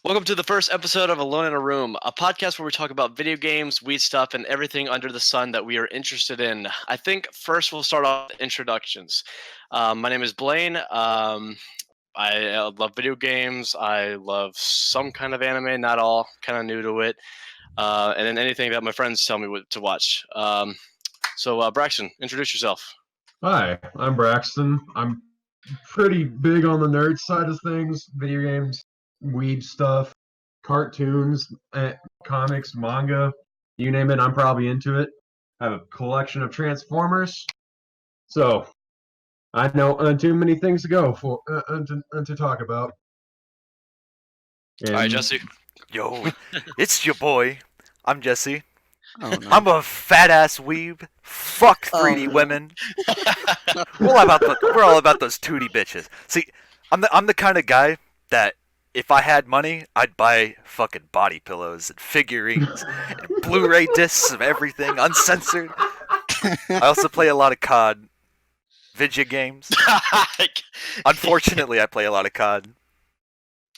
Welcome to the first episode of Alone in a Room, a podcast where we talk about video games, weed stuff, and everything under the sun that we are interested in. I think first we'll start off with introductions. My name is Blaine. I love video games. I love some kind of anime, not all, kind of new to it. And then anything that my friends tell me to watch. Braxton, introduce yourself. Hi, I'm Braxton. I'm pretty big on the nerd side of things, video games, weed stuff, cartoons, comics, manga, you name it, I'm probably into it. I have a collection of Transformers, so I know too many things to go for to talk about. All right, And Jesse. Yo, it's your boy. I'm Jesse. Oh no. I'm a fat ass weeb. Fuck 3D no. women. We're all about those tootie bitches. See, I'm the kind of guy that if I had money, I'd buy fucking body pillows and figurines and Blu-ray discs of everything, uncensored. I also play a lot of COD, video games. Unfortunately, I play a lot of COD.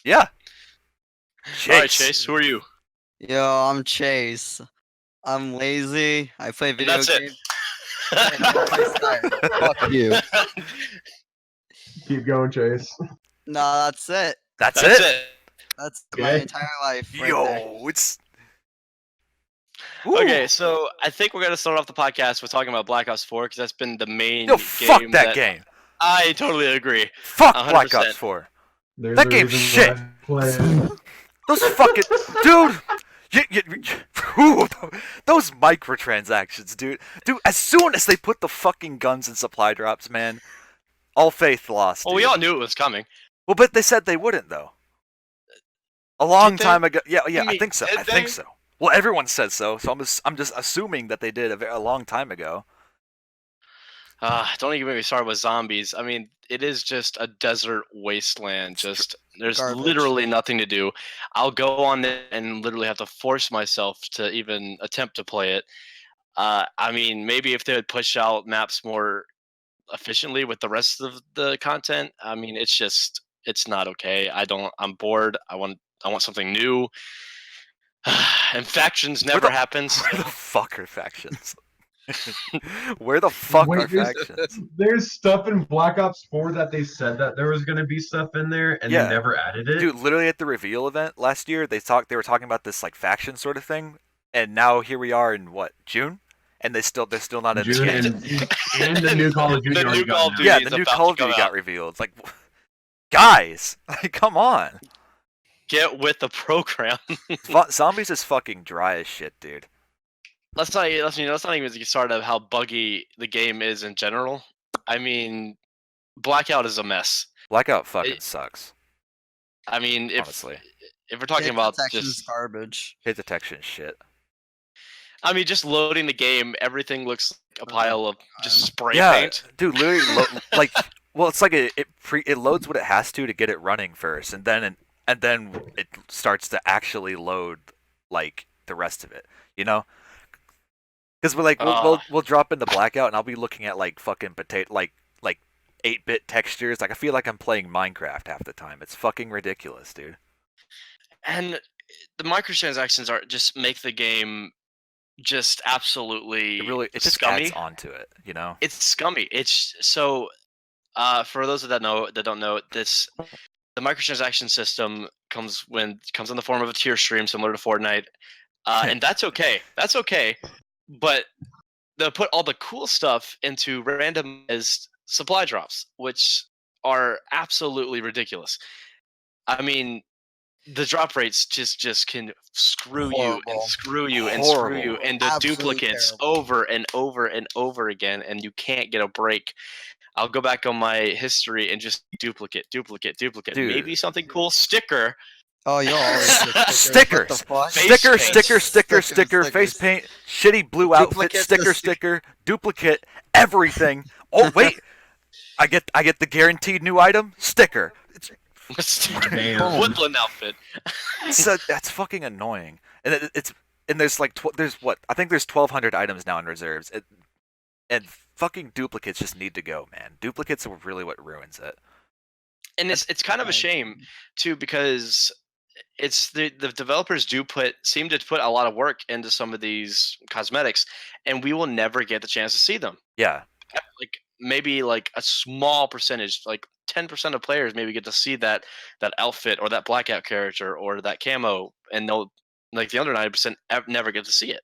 Yeah. All right, Chase, who are you? Yo, I'm Chase. I'm lazy. I play video That's games. it. Fuck you. keep going, Chase. No, that's it. That's That's it. it. That's my Okay. entire life. Right Yo, there. it's. Woo. Okay, so I think we're gonna start off the podcast with talking about Black Ops 4 because that's been the main Yo, game. fuck that game. I totally agree. Fuck 100%. Black Ops 4. There's That a game's reason shit. why I play it. Those fucking dude. Ooh, those microtransactions, dude. Dude, as soon as they put the fucking guns in supply drops, man, all faith lost. Well, dude. we all knew it was coming. Well, but they said they wouldn't though. A long Did they? time ago. Yeah, I Wait, think so. did I think they? so. Well, everyone said so, so I'm just assuming that they did a long time ago. Don't even get me started with zombies. I mean, it is just a desert wasteland. Just there's Garbage. literally nothing to do. I'll go on it and literally have to force myself to even attempt to play it. I mean, maybe if they would push out maps more efficiently with the rest of the content, I mean, it's not okay. I'm bored. I want something new. And factions never happens. Where the fuck are factions? Where the fuck Wait, are factions? There's stuff in Black Ops 4 that they said that there was going to be stuff in there, and Yeah. they never added it. Dude, literally at the reveal event last year, they were talking about this like faction sort of thing, and now here we are in what, June? And they're still not in June the game. and the new Call of Duty. The already new got Call of announced. Duty. Yeah, is the new about Call to of Duty come got out. revealed. It's like, guys, like, come on. Get with the program. Zombies is fucking dry as shit, dude. let's not even get started of how buggy the game is in general. I mean, Blackout is a mess. Blackout fucking sucks. I mean, Honestly, if we're talking Hit about detection's just, garbage. hit detection shit. I mean, just loading the game, everything looks like a pile of just spray Yeah, paint. dude, literally, like, well, it's like it loads what it has to get it running first, and then it starts to actually load like the rest of it, you know? Because we're like we'll drop into Blackout, and I'll be looking at like fucking potato like 8-bit textures. Like I feel like I'm playing Minecraft half the time. It's fucking ridiculous, dude. And the microtransactions are just make the game just absolutely It just scummy. adds onto it, you know? It's scummy. It's so. For those that don't know, the microtransaction system comes in the form of a tier stream similar to Fortnite, and that's okay. That's okay, but they put all the cool stuff into randomized supply drops, which are absolutely ridiculous. I mean, the drop rates just can screw you and Horrible. screw you and screw you Horrible. into Absolutely duplicates terrible. over and over and over again, and you can't get a break. I'll go back on my history and just duplicate. Dude. Maybe something cool. Sticker. Oh, you always Stickers. What the fuck? Sticker, face paint, shitty blue outfit, Duplicates sticker, duplicate, everything. Oh wait, I get the guaranteed new item, sticker. Damn. Woodland outfit. So that's fucking annoying. And there's like there's what I think there's 1,200 items now in reserves, and fucking duplicates just need to go, man. Duplicates are really what ruins it. And it's kind of a shame too, because it's the developers seem to put a lot of work into some of these cosmetics, and we will never get the chance to see them. Yeah. Like maybe like a small percentage, like 10% of players maybe get to see that outfit or that blackout character or that camo, and they'll like the other 90% never get to see it,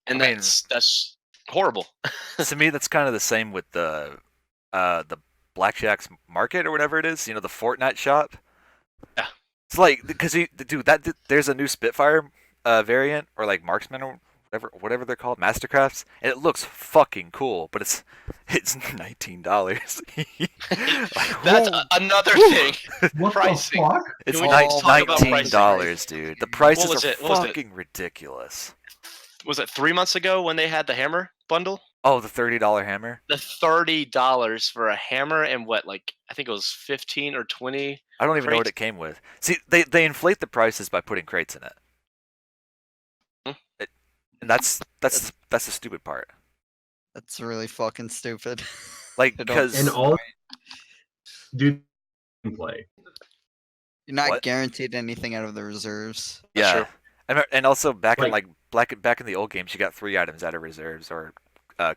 and I mean, that's horrible. to me, that's kind of the same with the Blackjack's Market or whatever it is. You know, the Fortnite shop. Yeah. It's like because there's a new Spitfire variant or like Marksman or whatever they're called, Mastercrafts, and it looks fucking cool, but it's $19. That's another thing. What Pricing. the fuck? It's Can we just talk about $19, dude. The prices was are it? What was it? fucking ridiculous. Was it 3 months ago when they had the hammer bundle? Oh, the $30 hammer. The $30 for a hammer and what, like I think it was 15 or 20. I don't even know what Crates? it came with. See, they inflate the prices by putting crates in it. And that's the stupid part. That's really fucking stupid. Like I don't- because And all do play. You're not What? guaranteed anything out of the reserves. yeah, true. and also back in Like- back in the old games, you got 3 items out of reserves or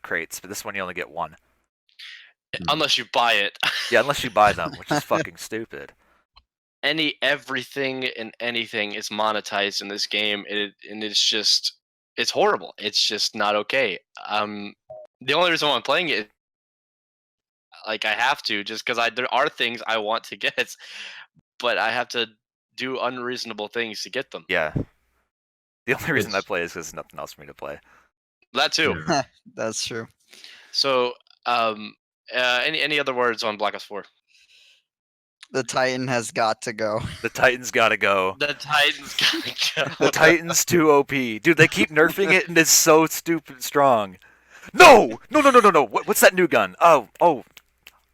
crates, but this one you only get 1. Unless you buy it. Yeah, unless you buy them, which is fucking stupid. Everything and anything is monetized in this game, and it's horrible. It's just not okay. The only reason why I'm playing it, like I have to, just because there are things I want to get, but I have to do unreasonable things to get them. Yeah. The only reason I It's- play is because there's nothing else for me to play. That too. Yeah. That's true. So, any other words on Black Ops 4? The Titan has got to go. The Titans gotta go. The Titans gotta go. The Titans too OP. Dude, they keep nerfing it and it's so stupid strong. No! No. What's that new gun? Oh.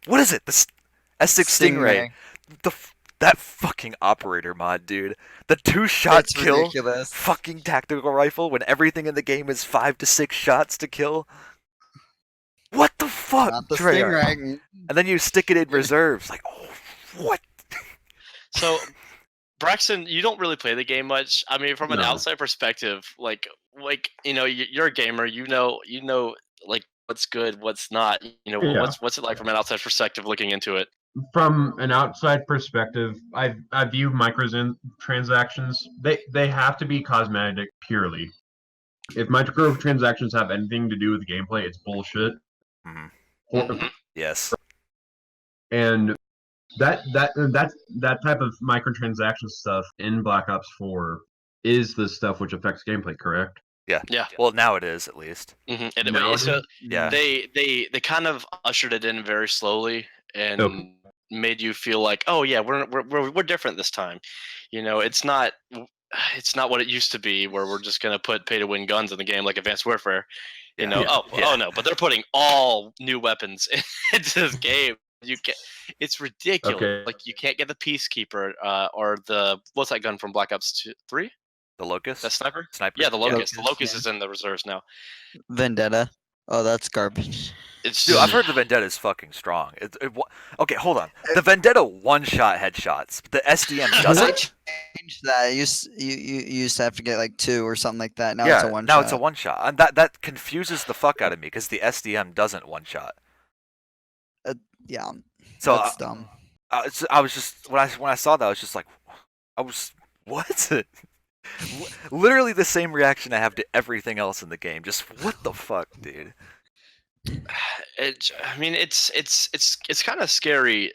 What is it? The S6 Stingray. That fucking operator mod, dude. The 2-shot It's kill ridiculous. fucking tactical rifle when everything in the game is 5 to 6 shots to kill. What the fuck, Not the Treyarch? Stingray. And then you stick it in reserves. Like, oh, what? So, Braxton, you don't really play the game much. I mean, from an No. outside perspective, like you're a gamer. You know, like what's good, what's not. You know, Yeah. what's it like from an outside perspective looking into it? From an outside perspective, I view microtransactions. They have to be cosmetic purely. If microtransactions have anything to do with the gameplay, it's bullshit. Mhm. Mhm. Yes. And that type of microtransaction stuff in Black Ops 4 is the stuff which affects gameplay, correct? Yeah. Well, now it is, at least. And No, so Yeah. they kind of ushered it in very slowly and Okay. made you feel like, oh yeah, we're different this time. You know, it's not what it used to be, where we're just gonna put pay to win guns in the game like Advanced Warfare. You know, Yeah. oh no, but they're putting all new weapons into this game. You can't. It's ridiculous. Okay. Like you can't get the Peacekeeper or the what's that gun from Black Ops 3? The Locust? That sniper? Sniper? Yeah, the Locust. The Locust, Locust yeah. is in the reserves now. Vendetta. Oh, that's garbage. It's Dude, I've heard the Vendetta is fucking strong. Okay, hold on. The Vendetta one-shot headshots. But the SDM They doesn't. changed that. You used to have to get like 2 or something like that. Now yeah, it's a one now shot. it's a one-shot. And that confuses the fuck out of me because the SDM doesn't one-shot. Yeah, So that's dumb. I was just when I saw that I was just like, what? Literally the same reaction I have to everything else in the game. Just what the fuck, dude? I mean, it's kind of scary.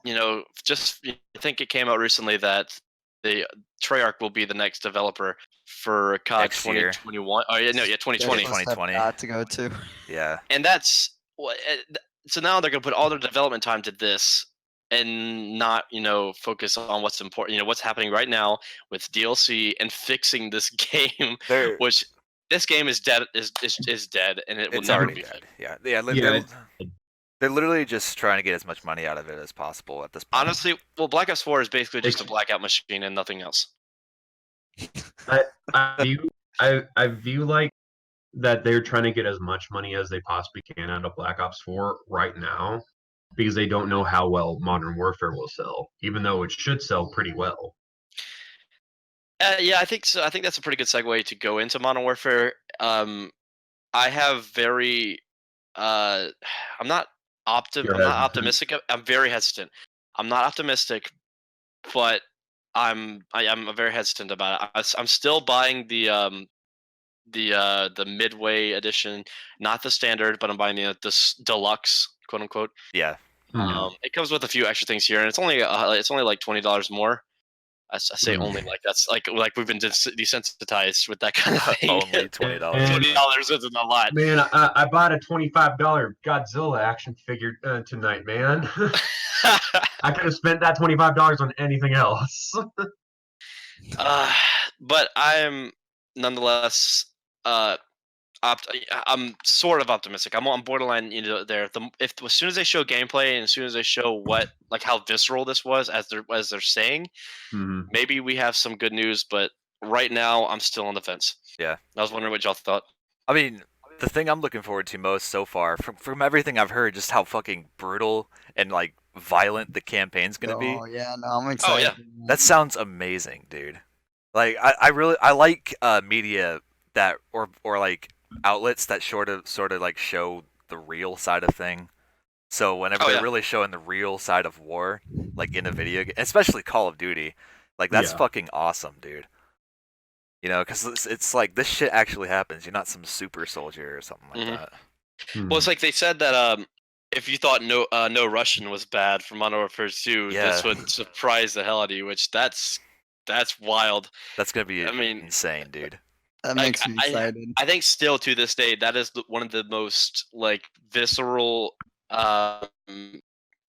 You know, I think it came out recently that the Treyarch will be the next developer for COD Next year. 2021. Oh yeah, no, yeah, 2020. They're supposed to have 2020. that to go to. Yeah. And that's what. So now they're gonna put all their development time to this, and not focus on what's important. You know, what's happening right now with DLC and fixing this game, They're which. This game is dead. Is dead, and it will it's never already be dead. fixed. Yeah. Yeah, They're literally just trying to get as much money out of it as possible at this point. Honestly, well, Black Ops 4 is basically just a blackout machine and nothing else. I view like that they're trying to get as much money as they possibly can out of Black Ops 4 right now because they don't know how well Modern Warfare will sell, even though it should sell pretty well. Yeah, I think so. I think that's a pretty good segue to go into Modern Warfare. I have very, uh, I'm not You're I'm not hesitant. optimistic. I'm very hesitant. I'm not optimistic, but I'm very hesitant about it. I'm still buying the midway edition, not the standard, but I'm buying the deluxe, quote unquote. Yeah. It comes with a few extra things here, and it's only like $20 more. I say only like that's like we've been desensitized with that kind of thing. Only $20. And $20 isn't a lot. man, I bought a $25 Godzilla action figure tonight, man. I could have spent that $25 on anything else. But I'm nonetheless uh, I'm sort of optimistic. I'm borderline, there. If as soon as they show gameplay and as soon as they show how visceral this was, as they're saying, maybe we have some good news. But right now, I'm still on the fence. Yeah. I was wondering what y'all thought. I mean, the thing I'm looking forward to most so far, from everything I've heard, just how fucking brutal and like violent the campaign's gonna be. Oh yeah, no, I'm excited. yeah. That sounds amazing, dude. Like I really like media that or like outlets that sort of like show the real side of thing. So whenever they're really showing the real side of war, like in a video game, especially Call of Duty, like that's fucking awesome, dude. You know, because it's like this shit actually happens. You're not some super soldier or something like that. Well, it's like they said that if you thought no Russian was bad for Modern Warfare 2, this would surprise the hell out of you. Which that's wild. That's gonna be insane, dude. That makes me excited. I think still to this day that is one of the most like visceral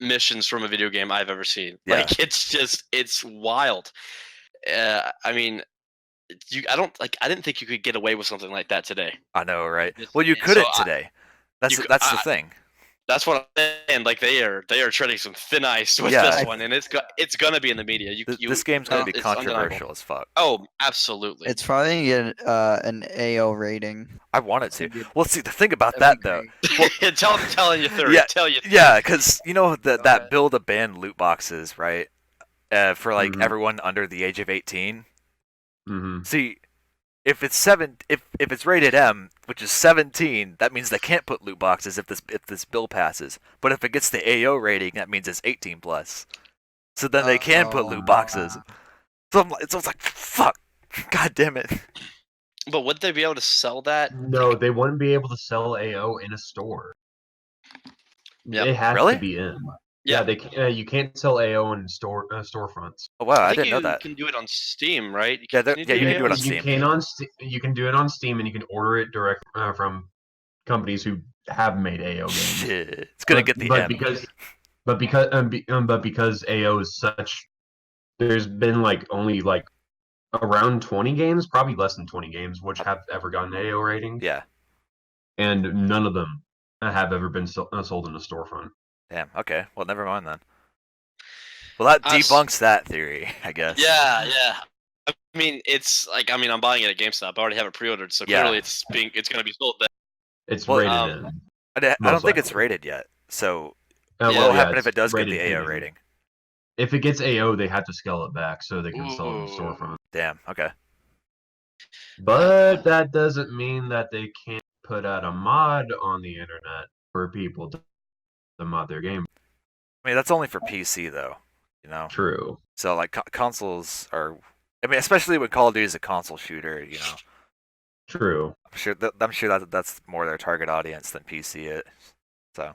missions from a video game I've ever seen. Yeah. Like it's wild. I mean, I didn't think you could get away with something like that today. I know, right? Well, you couldn't today. That's the thing. That's what I'm saying. Like they are treading some thin ice with this one, and it's gonna be in the media. This game's gonna be controversial as fuck. Oh, absolutely. It's probably an AO rating. I want it to. Well, see, the thing about that though. Well, telling you theory. Yeah, because you know that build a ban loot boxes, right? For like everyone under the age of 18. See, if it's rated M, which is 17, that means they can't put loot boxes if this bill passes. But if it gets the AO rating, that means it's 18 plus. So then they can put loot boxes. So it's like fuck, god damn it. But would they be able to sell that? No, they wouldn't be able to sell AO in a store. Yep. It has to be in. Yeah, you can't sell AO in storefronts. Oh wow, I think didn't know that. You can do it on Steam, right? You can do it on Steam. You can do it on Steam, and you can order it direct from companies who have made AO games. Shit, it's gonna get the but M. because AO is such, there's been like only like around 20 games, probably less than 20 games, which have ever gotten AO rating. Yeah. And none of them have ever been sold in a storefront. Damn. Okay. Well, never mind then. Well, that debunks that theory, I guess. Yeah. I mean, I'm buying it at GameStop. I already have it pre-ordered, so clearly it's going to be sold there. It's rated in. I don't think it's rated yet. So what will happen if it does get the AO rating? If it gets AO, they have to scale it back so they can sell it in the storefront. Damn. Okay. But that doesn't mean that they can't put out a mod on the internet for people to mod their game. I mean, that's only for PC though, you know. True. So like consoles are, I mean, especially when Call of Duty is a console shooter, you know. True. I'm sure that's more their target audience than PC is. So.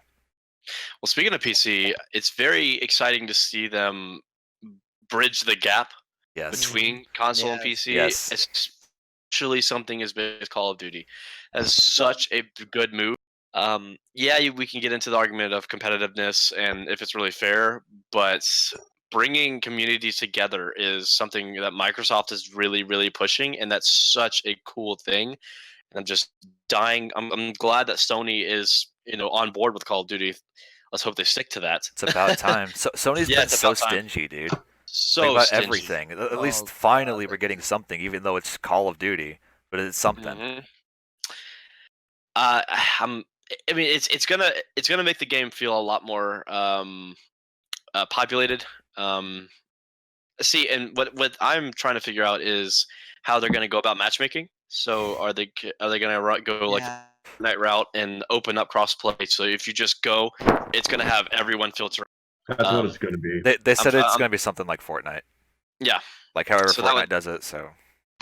Well, speaking of PC, it's very exciting to see them bridge the gap between console and PC. Yes. Especially something as big as Call of Duty. That's such a good move. We can get into the argument of competitiveness and if it's really fair, but bringing communities together is something that Microsoft is really, really pushing, and that's such a cool thing. And I'm just dying. I'm glad that Sony is, on board with Call of Duty. Let's hope they stick to that. It's about time. So Sony's been so stingy, dude. So about stingy. Everything. At least finally we're getting something, even though it's Call of Duty, but it's something. It's gonna make the game feel a lot more populated. See, and what I'm trying to figure out is how they're going to go about matchmaking. So are they going to go like Yeah. night route and open up crossplay? So if you just go, it's going to have everyone filter. That's what it's going to be. They said it's I'm- going to be something like Fortnite. Yeah. Like however So that Fortnite would- does it. So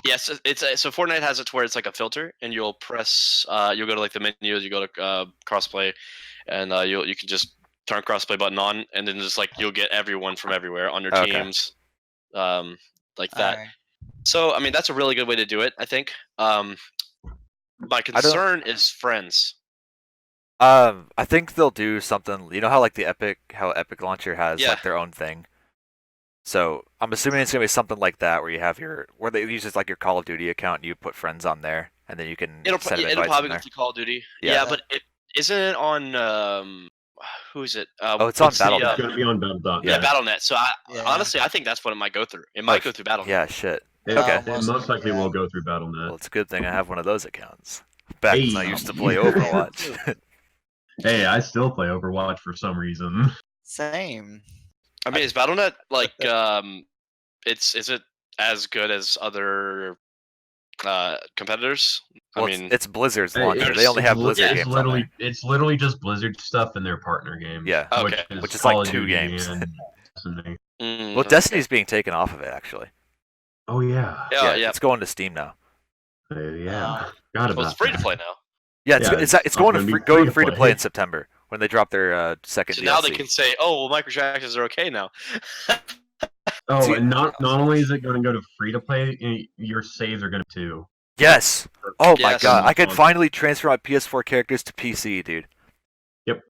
Yes, so Fortnite has it to where it's like a filter, and you'll press, you'll go to like the menu, you go to crossplay, and you can just turn crossplay button on, and then just like you'll get everyone from everywhere on your Okay. teams, like that. Alright. So I mean that's a really good way to do it, I think. My concern is friends. I think they'll do something. You know how like how Epic Launcher has Yeah. like their own thing. So I'm assuming it's gonna be something like that, where you have where they use like your Call of Duty account, and you put friends on there, and then you can It'll send it'll invites probably in go there. to Call of Duty. Yeah. Yeah, but isn't it on who is it? Oh, it's on what's the, Battle.net. It's going to be on Battle.net. Yeah, Battle.net. So Yeah. honestly, I think that's what it might go through. It might go through Battle.net. Yeah, shit. It, Okay. it most likely will go through Battle.net. Well, it's a good thing I have one of those accounts. Back when I Hey. used to play Overwatch. Hey, I still play Overwatch for some reason. Same. I mean, is Battle.net like is it as good as other competitors? Well, I mean, it's Blizzard's Hey, launcher. They only have Blizzard games on there. It's literally just Blizzard stuff in their partner games. Yeah. Okay. Which is Call like of 2 Duty games. and Destiny. Well, Destiny's being taken off of it actually. Oh yeah. Yeah. It's going to Steam now. Yeah. Got Well, about it's free to that. play now. Yeah, Yeah, it's it's going not to gonna be go free free to to play play. in September when they drop their second So DLC. now they can say, "Oh, well, microtransactions are okay now." Oh, See- and not only is it going to go to free to play, your saves are going to too. Yes. Oh my Yes. god, I could On- finally transfer my PS4 characters to PC, dude. Yep.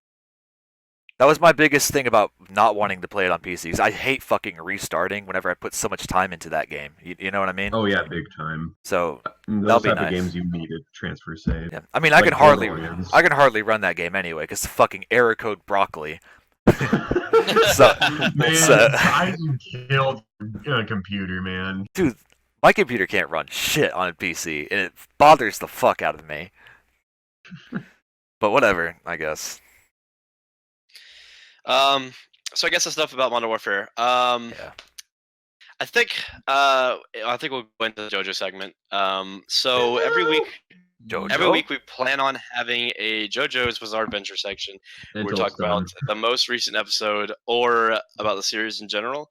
That was my biggest thing about not wanting to play it on PC. 'Cause I hate fucking restarting whenever I put so much time into that game. You know what I mean? Oh yeah, big time. So Those be type nice. of games you need to transfer save. yeah, I mean, I Like can hardly Borderlands. run that game anyway because the fucking error code broccoli. So- Man, so- Titan killed a computer, man. Dude, my computer can't run shit on a PC, and it bothers the fuck out of me. But whatever, I guess. So I guess that's enough about Modern Warfare. Yeah. I think we'll go into the JoJo segment. So every JoJo. week we plan on having a JoJo's Bizarre Adventure section where we Until talk it's done. about the most recent episode or about the series in general.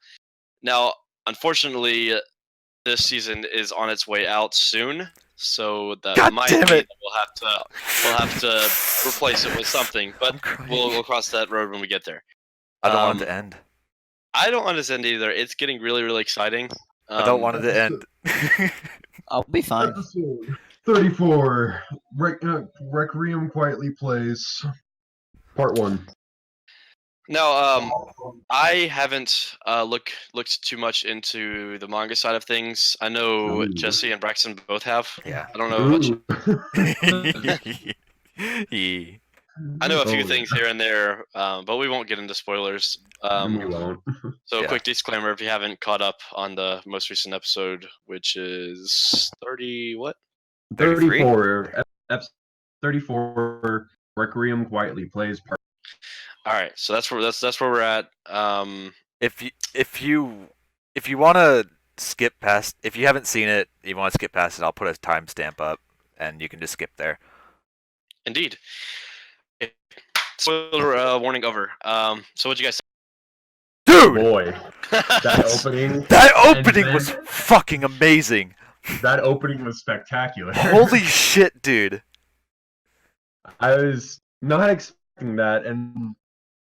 Now, unfortunately, this season is on its way out soon, so that God might damn mean it. that we'll have to replace it with something. But I'm crying. we'll cross that road when we get there. I don't want it to end. I don't understand either. It's getting really, really exciting. I don't want it to end. I'll be fine. Episode 34. Requiem Quietly Plays. Part 1. No, I haven't looked too much into the manga side of things. I know Ooh. Jesse and Braxton both have. Yeah. I don't know about you. Yeah. I know a few Oh, things here and there, but we won't get into spoilers. we won't. So Yeah. quick disclaimer: if you haven't caught up on the most recent episode, which is 30, what? 33? 34. 34. Requiem Quietly Plays. Part. All right, so that's where we're at. If you want to skip past, if you haven't seen it, you want to skip past it, I'll put a timestamp up, and you can just skip there. Indeed. Spoiler warning over. So what'd you guys Dude, Boy, that say? opening. that And opening then- was fucking amazing. That opening was spectacular. Holy shit, dude. I was not expecting that, and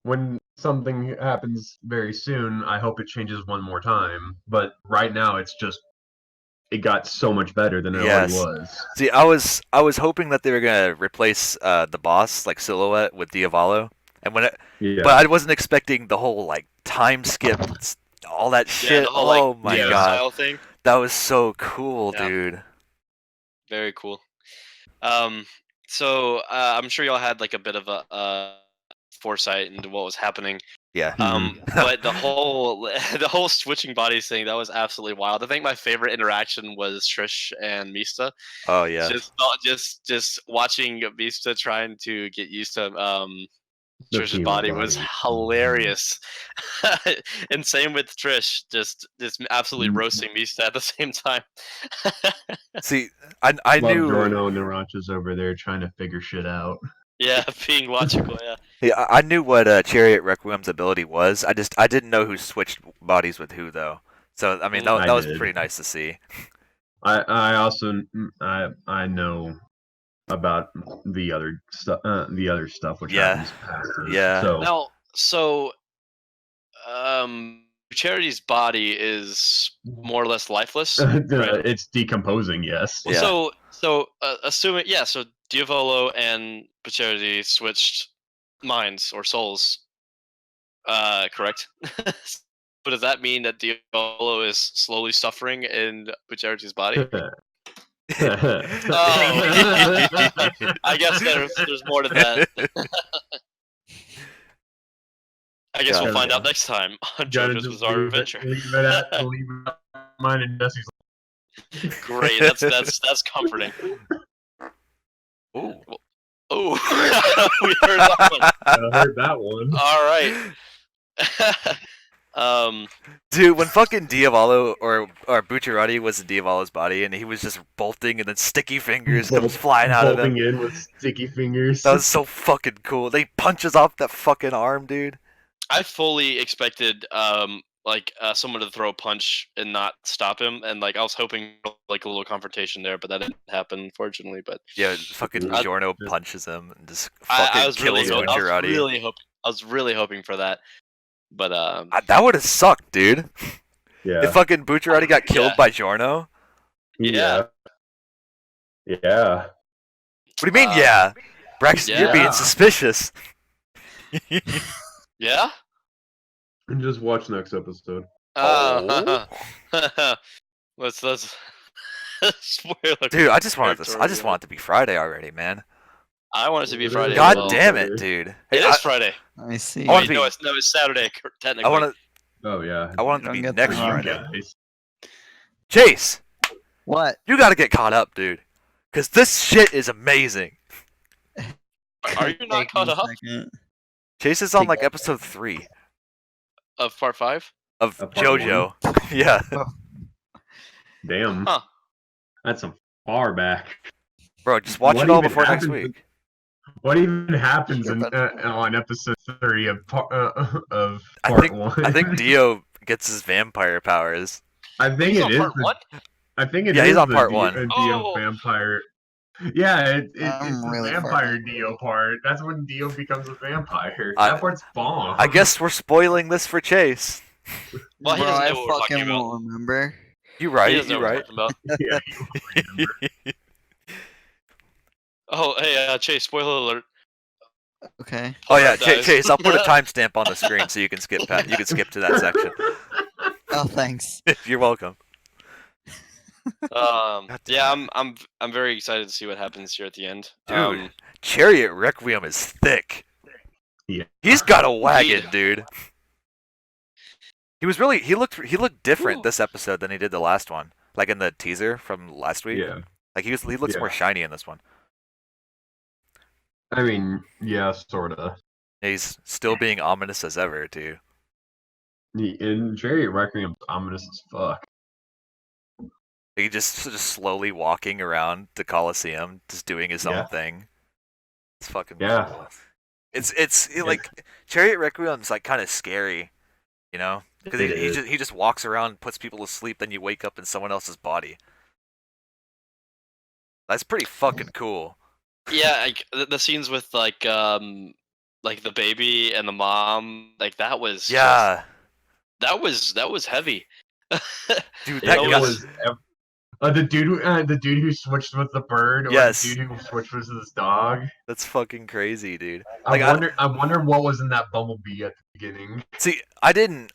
when something happens very soon, I hope it changes one more time. But right now, it got so much better than it Yes. already was. See, I was hoping that they were gonna replace the boss like Silhouette with Diavolo, and Yeah. but I wasn't expecting the whole like time skip, all that Yeah, shit. the whole, like, Oh my yeah. god, style thing. that was so cool, Yeah. dude. Very cool. So I'm sure y'all had like a bit of a foresight into what was happening. Yeah. But the whole switching bodies thing, that was absolutely wild. I think my favorite interaction was Trish and Mista. Oh yeah. Just watching Mista trying to get used to The Trish's female body was hilarious. And same with Trish, just absolutely roasting me at the same time. See, I Love knew. Jorno and the Ranchas over there trying to figure shit out. Yeah, being logical, yeah. Yeah, I knew what Chariot Requiem's ability was. I didn't know who switched bodies with who though. So I mean that I was did. pretty nice to see. I also I know about the other stuff which Yeah. happens after. Yeah. So Now, so Charity's body is more or less lifeless, right? it's decomposing. Yes. Yeah. So assuming, yeah, so Diavolo and Charity switched minds or souls, correct? But does that mean that Diavolo is slowly suffering in Charity's body? I guess there's more to that. I guess we'll find out next time on JoJo's Bizarre Adventure. Leave it mine and Jesse's. Great, that's comforting. Ooh. Oh, we heard that one. I heard that one. All right. Dude, when fucking Diavolo or Bucciarati was in Diavolo's body and he was just bolting and then sticky fingers comes flying out of him. Bolting in with sticky fingers. That was so fucking cool. They punches off that fucking arm, dude. I fully expected someone to throw a punch and not stop him, and like I was hoping like a little confrontation there, but that didn't happen, unfortunately. But yeah, fucking Giorno punches him and just I fucking was kills Bucciarati. I was really hoping for that, but that would have sucked, dude. Yeah. If fucking Bucciarati got killed by Giorno. Yeah. What do you mean, yeah? Braxton, you're being suspicious. Yeah. And just watch next episode. Let's spoiler. Dude, I just want it to be Friday already, man. I want it to be Friday. God damn it, dude! It is Friday. Let me see. No, it's Saturday technically. I want to. Oh yeah. I want it to be next Friday. Guys. Chase, What? you gotta get caught up, dude. Cause this shit is amazing. Are you not caught up? Chase is on like episode 3 Of part 5? of Part JoJo. Yeah. Damn. Huh. That's a far back. Bro, just watch it all before next week. What even happens on episode 3 of part 1? I think Dio gets his vampire powers. I think He's it is. on part 1? I think it Yeah, is he's on the part Dio, 1. Dio vampire. Yeah, it's really the vampire Dio part. That's when Dio becomes a vampire. That part's bomb. I guess we're spoiling this for Chase. Well, he Bro, doesn't I know what we're talking fucking about. won't remember. You right. He doesn't know You what we're right. talking about. Yeah, you won't remember. Oh, hey, Chase, spoiler alert. Okay. Oh yeah, Dies. Chase. I'll put a timestamp on the screen so you can skip. You can skip to that section. Oh, thanks. You're welcome. Yeah, I'm very excited to see what happens here at the end. Dude, Chariot Requiem is thick. Yeah. He's got a wagon, dude. He looked different this episode than he did the last one. Like in the teaser from last week. Yeah. Like he looks more shiny in this one. I mean, yeah, sorta. He's still being ominous as ever, too. In Chariot Requiem's ominous as fuck. He just slowly walking around the Coliseum, just doing his own thing. It's fucking cool. It's like Chariot Requiem's like kind of scary, you know, because he just walks around, puts people to sleep, then you wake up in someone else's body. That's pretty fucking cool. Yeah, like the scenes with like the baby and the mom, like that was that was heavy. Dude, that was the dude who switched with the bird, or the dude who switched with his dog. That's fucking crazy, dude. Like, I wonder what was in that bumblebee at the beginning. See, I didn't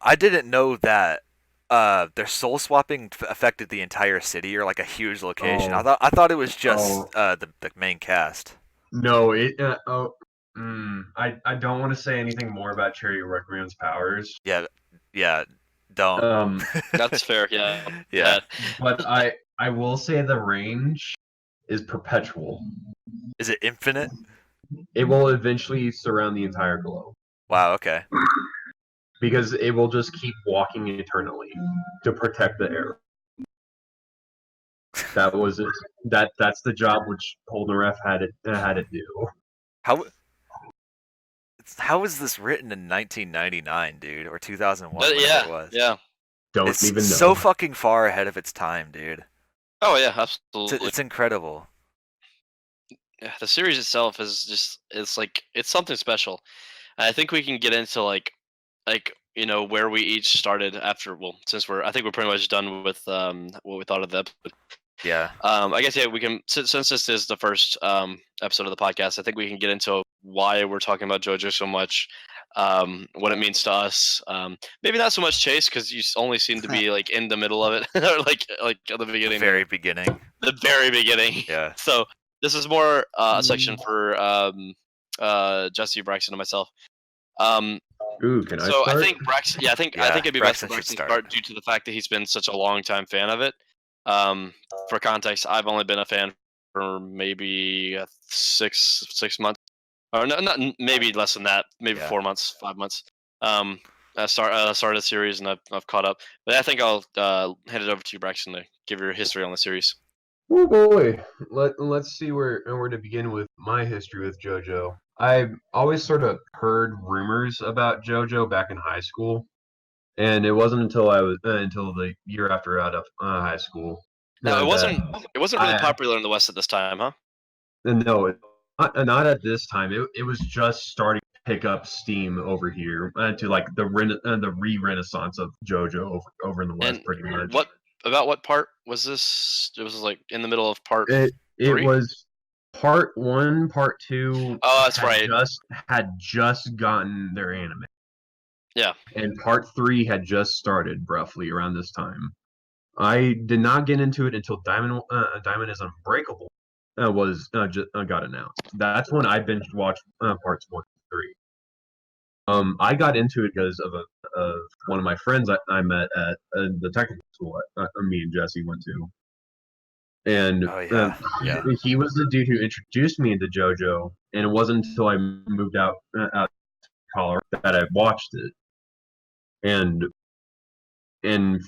know that their soul swapping affected the entire city or like a huge location. I thought it was just the main cast. No, I don't want to say anything more about Chariot Requiem's powers. Yeah, don't. That's fair. Yeah. Yeah. But I will say the range is perpetual. Is it infinite? it will eventually surround the entire globe Wow. Okay. because it will just keep walking eternally to protect the air. That was it. That's the job which Polnareff had it do. How how was this written in 1999, dude, or 2001, whenever Yeah, it was? yeah. Don't It's even so know. fucking far ahead of its time, dude. Oh yeah, It's, absolutely. it's incredible. Yeah, the series itself is just it's something special. And I think we can get into like where we each started after. Well, since I think we're pretty much done with what we thought of the episode. Yeah. I guess we can since this is the first episode of the podcast. I think we can get into why we're talking about JoJo so much, what it means to us. Maybe not so much Chase because you only seem to be like in the middle of it, or like at the The beginning. very beginning. The very beginning. Yeah. So this is more a section for Jesse, Braxton, and myself. Ooh, can I So I start? think Braxton. Yeah, I think Yeah, it'd be best for Braxton should Braxton to start due to the fact that he's been such a long time fan of it. For context, I've only been a fan for maybe 6 months, or no, not maybe less than that, maybe Yeah. 4 months, 5 months. I started a series and I've caught up, but I think I'll hand it over to you, Braxton, to give your history on the series. Oh boy, let's see where to begin with my history with JoJo. I always sort of heard rumors about JoJo back in high school, and it wasn't until I was until the year after out of high school Now that it wasn't really I popular in the West at this time, huh? no, not at this time. It was just starting to pick up steam over here to like the re-renaissance of JoJo over in the West, And pretty much. what part was this? It was like in the middle of part It 3. was part one, part two Oh, that's right. had just gotten their anime, Yeah. and part three had just started roughly around this time. I did not get into it until Diamond is Unbreakable got announced. That's when I binge watched parts 1 and 3. I got into it because of one of my friends I met at the technical school me and Jesse went to. And Oh yeah. Yeah. he was the dude who introduced me into JoJo, and it wasn't until I moved out to Colorado that I watched it, and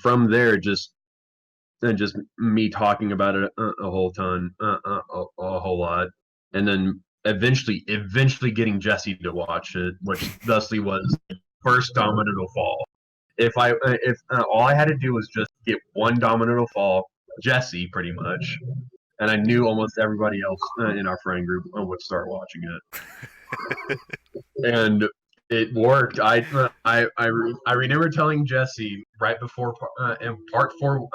from there just me talking about it a whole ton, a whole lot, and then eventually getting Jesse to watch it, which thusly was first domino to fall. If all I had to do was just get one domino to fall, Jesse pretty much, and I knew almost everybody else in our friend group would start watching it, and it worked. I remember telling Jesse right before and part 4,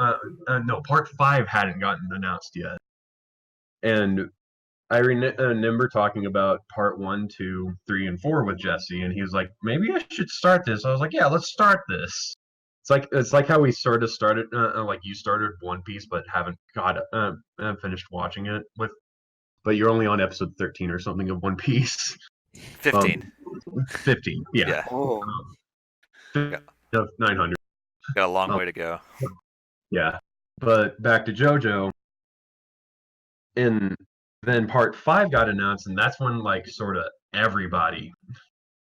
no, part 5 hadn't gotten announced yet, and I remember talking about part 1, 2, 3, and 4 with Jesse, and he was like, "Maybe I should start this." I was like, "Yeah, let's start this." It's like how we sort of started, like you started One Piece, but haven't finished watching it with. But you're only on episode 13 or something of One Piece. 15. 15, yeah. Yeah. Oh, Of 900, Got a long way to go. yeah. But back to JoJo, and then part 5 got announced, and that's when like sort of everybody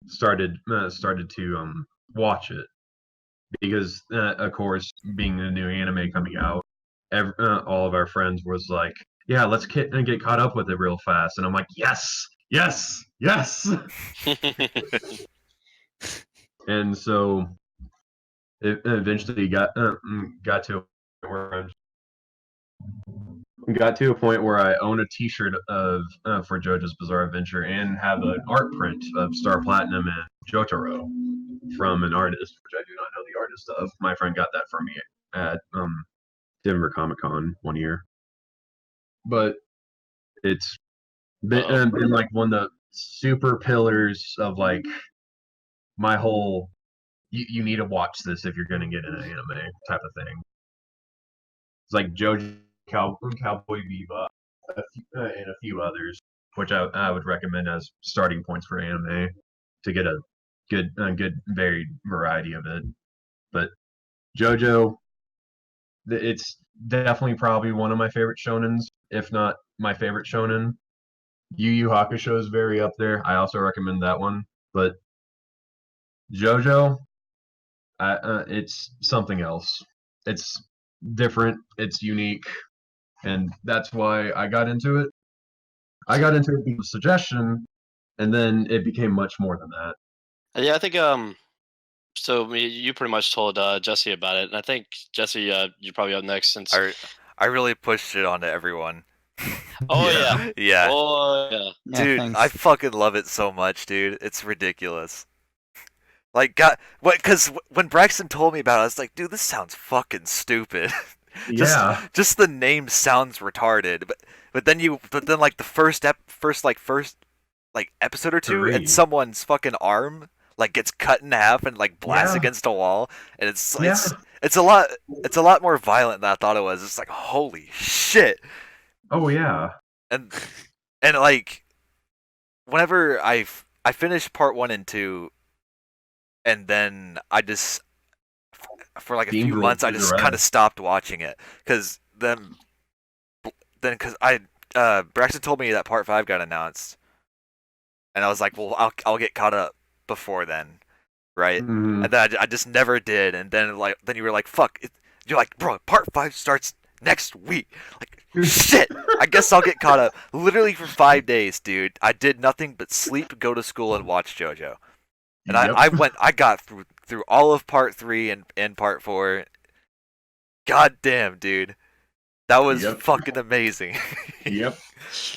started to watch it because of course being a new anime coming out, all of our friends was like, yeah, let's get caught up with it real fast, and I'm like, yes, yes, yes. And so it eventually got to where a point where I own a T-shirt of for JoJo's Bizarre Adventure and have an art print of Star Platinum and Jotaro from an artist, which I do not know the artist of. My friend got that for me at Denver Comic Con one year, but it's been like one of the super pillars of like my whole. You need to watch this if you're going to get an anime type of thing. It's like JoJo, Cowboy Bebop, and a few others, which I would recommend as starting points for anime to get a good varied variety of it. But JoJo, it's definitely probably one of my favorite shonens, if not my favorite shonen. Yu Yu Hakusho is very up there. I also recommend that one. But JoJo, it's something else. It's different. It's unique, and that's why I got into it. I got into it because of suggestion, and then it became much more than that. Yeah, I think so you pretty much told Jesse about it, and I think Jesse, you're probably up next since. I really pushed it onto everyone. Oh Yeah. yeah. Yeah. Oh yeah. Yeah, Dude, thanks. I fucking love it so much, dude. It's ridiculous. Like, God, what? Because when Braxton told me about it, I was like, dude, this sounds fucking stupid. Yeah. Just the name sounds retarded. But then like the first episode or two, and 3. someone's fucking arm like gets cut in half and like blasts Yeah. against a wall, and it's Yeah. it's a lot more violent than I thought it was. It's like, holy shit. Oh yeah. And like whenever I finished part 1 and 2, and then I just for like a Deemed few it months I through the just kind of rest. stopped watching it because because Braxton told me that part 5 got announced, and I was like, well, I'll get caught up before then, right? Mhm. And then I just never did, and then you were like, fuck, you're like, bro, part 5 starts next week. Like, shit, I guess I'll get caught up. Literally for 5 days, dude, I did nothing but sleep, go to school, and watch JoJo. And Yep. I got through all of part 3 and part 4. God damn, dude, that was Yep. fucking amazing. Yep.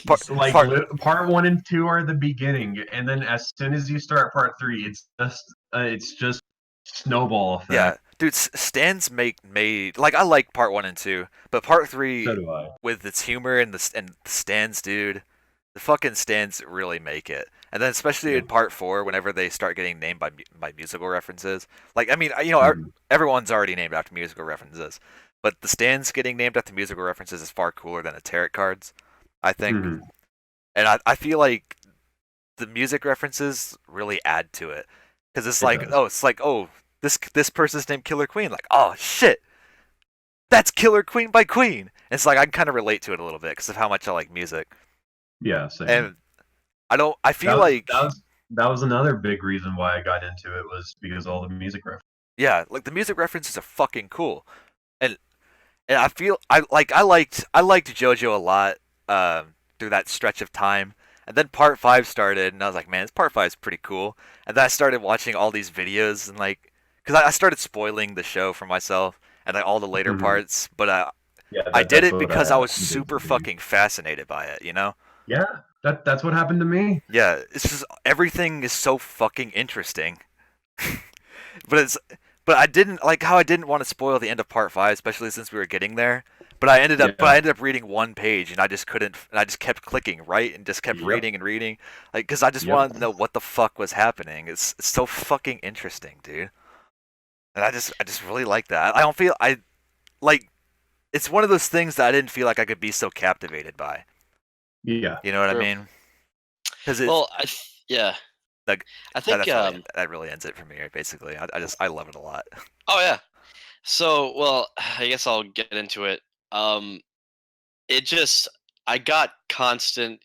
Part- So, like part- part 1 and 2 are the beginning, and then as soon as you start part 3, it's just snowball effect. Yeah, dude, stands made like I like part 1 and 2, but part 3 So do I. with its humor and the stands, dude, the fucking stands really make it. And then especially in Yeah. part 4, whenever they start getting named by musical references, like I mean, Mhm. everyone's already named after musical references, but the stands getting named after musical references is far cooler than the tarot cards, I think. Mhm. And I feel like the music references really add to it because It does. it's like this person's named Killer Queen, like, oh shit, that's Killer Queen by Queen. And it's like I can kind of relate to it a little bit because of how much I like music. Yeah, same. And I feel That was, like that was another big reason why I got into it, was because of all the music references. yeah, like the music references are fucking cool. And I feel I liked JoJo a lot through that stretch of time. And then part 5 started, and I was like, man, this part 5 is pretty cool. And then I started watching all these videos, and like, because I started spoiling the show for myself and like all the later Mhm. parts. But Yeah, I did that's it what because I was did super to me. fucking fascinated by it, you know? Yeah, that's what happened to me. Yeah, it's just everything is so fucking interesting. but I didn't like how I didn't want to spoil the end of part 5, especially since we were getting there. But I ended up reading one page, and I just couldn't, and I just kept clicking right, and just kept Yep. reading and reading, like, because I just Yep. wanted to know what the fuck was happening. It's so fucking interesting, dude. And I just really like that. I don't feel I like. It's one of those things that I didn't feel like I could be so captivated by. Yeah. You know what True. I mean? Because Well, yeah. like I think that really ends it for me. Basically, I love it a lot. Oh yeah. So, well, I guess I'll get into it. It just I got constant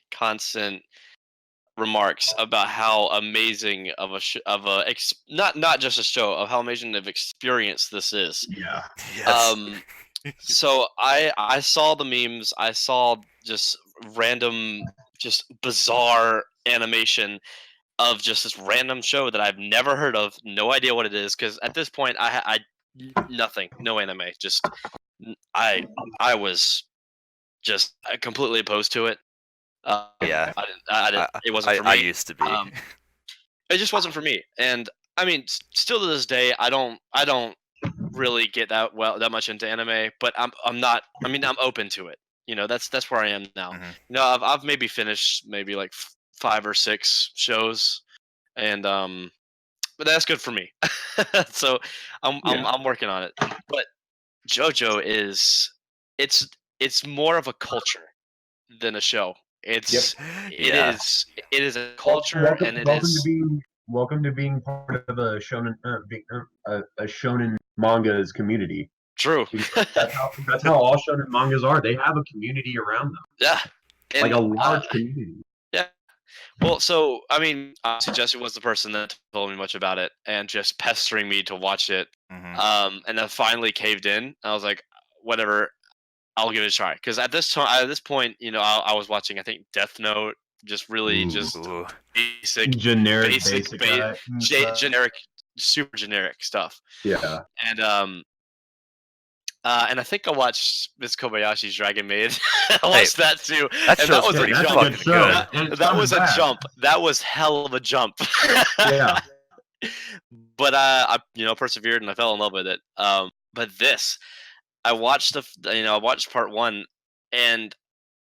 remarks about how amazing of not just a show, of how amazing of experience this is. Yeah. Yes. So I saw the memes. I saw just random, just bizarre animation of just this random show that I've never heard of, no idea what it is, because at this point I nothing, no anime, just I was just completely opposed to it. Yeah. I didn't, it wasn't for me. I used to be. It just wasn't for me, and I mean, still to this day, I don't really get that much into anime, but I'm not. I mean, I'm open to it. You know, that's where I am now. Mhm. You know, I've maybe finished maybe like 5 or 6 shows, and but that's good for me. So I'm working on it. But JoJo is it's it's more of a culture than a show. It's Yeah. it is a culture, and it is Welcome to being part of a shonen manga's community. true. That's how all shonen mangas are. They have a community around them, Yeah. like And a large community. yeah, Well, so I mean, Jesse was the person that told me much about it and just pestering me to watch it. Hmm. And then finally caved in. I was like, whatever, I'll give it a try. Because at this point, I was watching, I think, Death Note, just really Ooh. just Ooh. basic, Generic, basic, basic guy and stuff. generic, super generic stuff. Yeah. And I think I watched Miss Kobayashi's Dragon Maid. I watched that too, That and that show's was pretty a that's a jump. good show. good. And it's That was a coming back. jump. That was hell of a jump. Yeah. But I persevered and I fell in love with it. But this, I watched I watched part one, and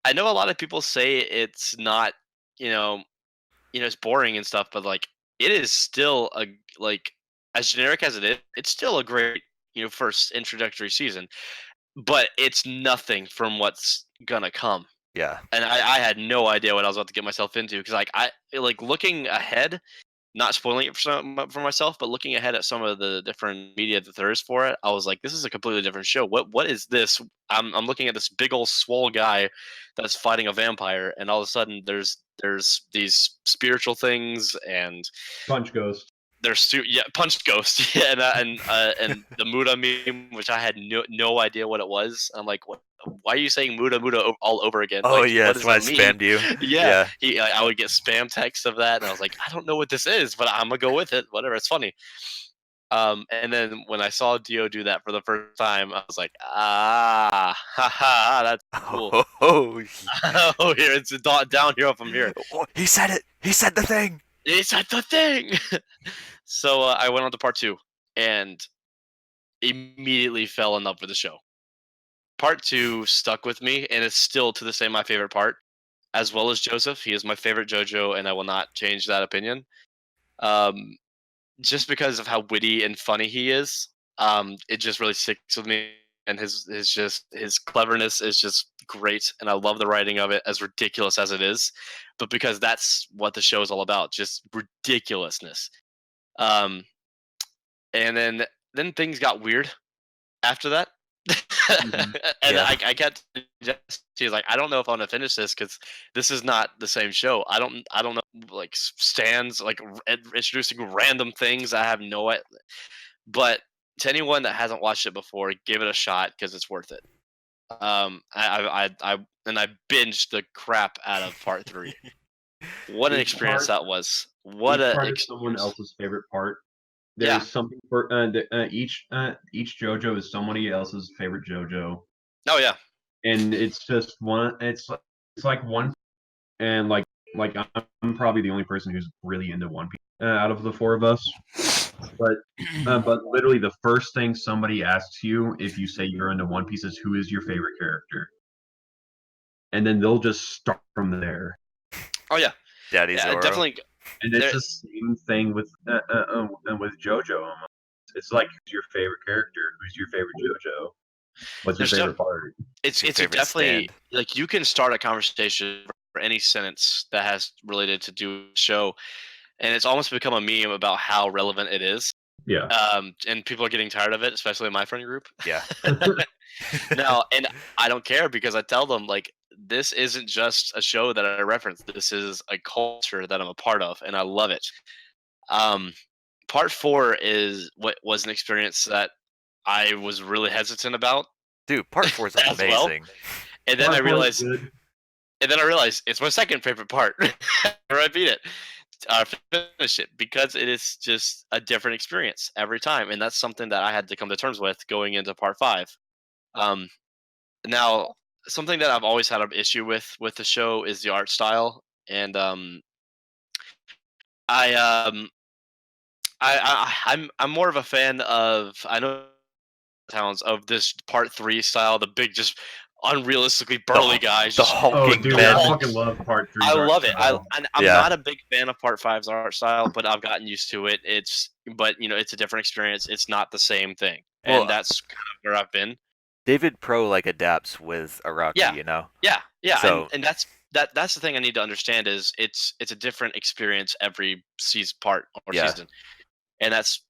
I know a lot of people say it's not, it's boring and stuff, but like it is still like as generic as it is, it's still a great, first introductory season. But it's nothing from what's gonna come. Yeah. And I had no idea what I was about to get myself into because like I like looking ahead, not spoiling it for myself, but looking ahead at some of the different media that there is for it, I was like, this is a completely different show. What is this? I'm looking at this big old swole guy that's fighting a vampire, and all of a sudden there's these spiritual things and Punch Ghost. there's Punch Ghost, yeah, and the Muda meme, which I had no idea what it was. I'm like, what? Why are you saying Muda all over again? Oh Like, yeah, what that's does why I it mean? spammed you. Yeah, I would get spam texts of that, and I was like, I don't know what this is, but I'm gonna go with it. Whatever, it's funny. And then when I saw Dio do that for the first time, I was like, haha, that's cool. Oh, Oh, here it's downhill from here. he said it. He said the thing. It's the thing. So I went on to part two, and immediately fell in love with the show. Part two stuck with me, and it's still to this day my favorite part, as well as Joseph. He is my favorite JoJo, and I will not change that opinion. Um, just because of how witty and funny he is, it just really sticks with me. And his cleverness is just great, and I love the writing of it, as ridiculous as it is. But because that's what the show is all about, just ridiculousness. Um, and then things got weird after that. Mhm. And Yeah. I kept she's like, I don't know if I want to finish this because this is not the same show. I don't know, like stands like introducing random things. I have no idea. But to anyone that hasn't watched it before, give it a shot because it's worth it. I binged the crap out of part three. What an Each experience part- that was. What each a part is someone experience. else's favorite part. Yeah. There's something for each JoJo is somebody else's favorite JoJo, Oh yeah. and it's just one. It's like one, and like I'm probably the only person who's really into One Piece out of the four of us. But literally the first thing somebody asks you if you say you're into One Piece is who is your favorite character, and then they'll just start from there. Oh yeah. Daddy Yeah, Zoro. definitely. And it's There- the same thing with JoJo. Almost. It's like who's your favorite character? Who's your favorite JoJo? What's your There's favorite part? It's your favorite definitely stand? like you can start a conversation for any sentence that has related to do show, and it's almost become a meme about how relevant it is. Yeah. And people are getting tired of it, especially in my friend group. Yeah. Now, and I don't care because I tell them like this isn't just a show that I reference. This is a culture that I'm a part of, and I love it. Um, part four is what was an experience that I was really hesitant about, Dude, part 4 is As well. amazing. and then I Part four is realized. good. And then I realized it's my second favorite part. Or I beat it, finish it because it is just a different experience every time, and that's something that I had to come to terms with going into part five. Um, now, something that I've always had an issue with the show is the art style, and I I'm more of a fan of I know towns of this part three style, the big just unrealistically burly guys. The just Oh, hulking dude, men. I fucking love part three. I love it. I'm Yeah. not a big fan of part five's art style, but I've gotten used to it. But it's a different experience. It's not the same thing, Well, and that's kind of where I've been. David Pro like adapts with Araki, Yeah. you know? Yeah, So- and that's the thing I need to understand is it's a different experience every season Yeah. season, and that's